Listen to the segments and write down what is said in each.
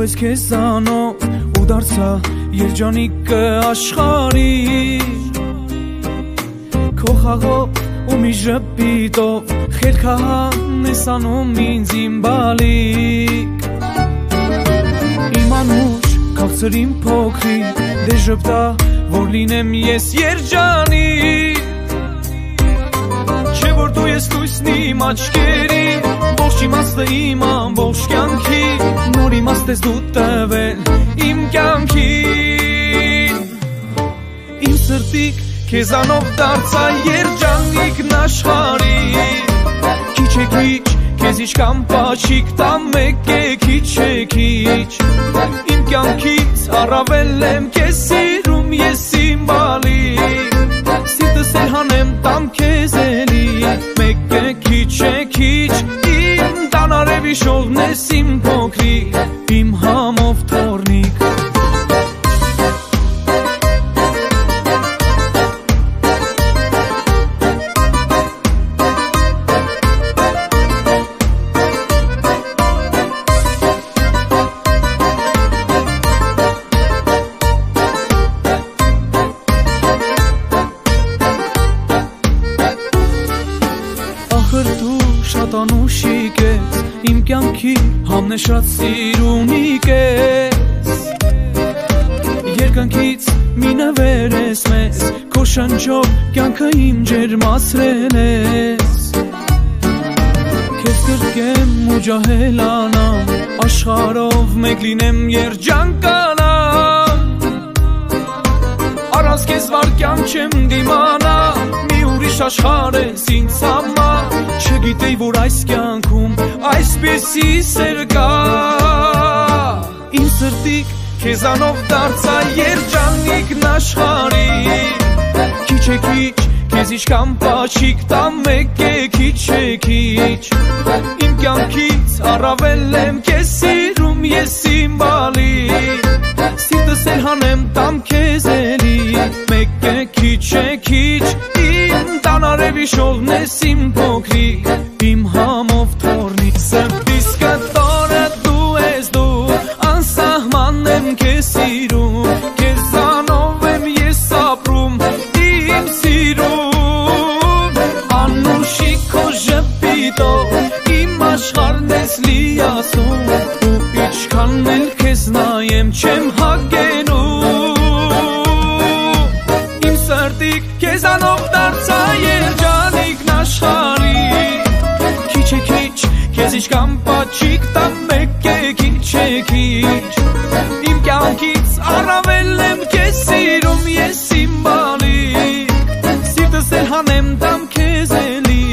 Որպես քեզանով ու դարձա երջանիկը աշխարհի Քո խաղով ու մի ժպիտով խելքահան ես անում ինձ իմ բալիկ Իմ անուշ քաղցր իմ փոքրիկ դե ժպտա որ լինեմ ես երջանիկ Չէ որ դու ես լույսն իմ աչքերի Ողջ իմաստը իմ ամբողջ կյանքի Նոր իմաստ ես դու տվել իմ կյանքին Իմ սրտիկ քեզանով դարձա երջանիկն աշխարհի Քիչ է քիչ քեզ իչքան պաչիկ տա մեկ է քիչ է քիչ Իմ կյանքից առավել եմ քեզ սիրում ես իմ բալիկ Սիրտս էլ հանեմ տամ քեզ էլի մեկ է քիչ է քիչ Իմ տանարևի շողն ես իմ փոքրիկ իմ համով թորնիկ Շատ անուշիկ ես, իմ կյանքի համնեշած սիրունիկ ես Երկնքից մի նվեր ես մեզ, քո շնչով կյանքը իմ ջերմացրել ես Քեզ կրկեմ ու ջահելանամ, աշխարհով մեկ լինեմ երջանկանամ Առանց քեզ վարքյան չեմ դիմանա, մի ուրիշ աշխարհ ես ինձ համար Չգիտեի որ այս կյանքում այսպիսի սեր կա Իմ սրտիկ քեզանով դարձա երջանիկն աշխարհի Քիչ է քիչ քեզ իչքան պաչիկ տա մեկ է քիչ է քիչ Իմ կյանքից առավել եմ քեզ սիրում ես իմ բալիկ Սիրտս էլ հանեմ տամ քեզ էլի մեկ է քիչ է քիչ Իմ տանարևի շողն ես իմ փոքրիկ իմ համով թորնիկ Սրտիս կտորը դու ես դու անսահման եմ քեզ սիրում Քեզանով եմ ես ապրում իմ սիրում Անուշիկ քո ժպիտով իմ աշխարհն ես լիացում Ու իչքան էլ քեզ նայեմ չեմ հագենում Իմ սրտիկ քեզանով դարձա երջանիկն աշխարհի Քիչ է քիչ քեզ իչքան պաչիկ տա մեկ է քիչ է քիչ Իմ կյանքից առավել եմ քեզ սիրում ես իմ բալիկ Սիրտս էլ հանեմ տամ քեզ էլի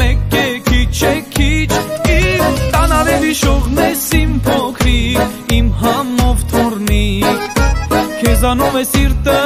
մեկ է քիչ է քիչ Իմ տանարևի շողն ես իմ փոքրիկ իմ համով թորնիկ Քեզանով է սիրտը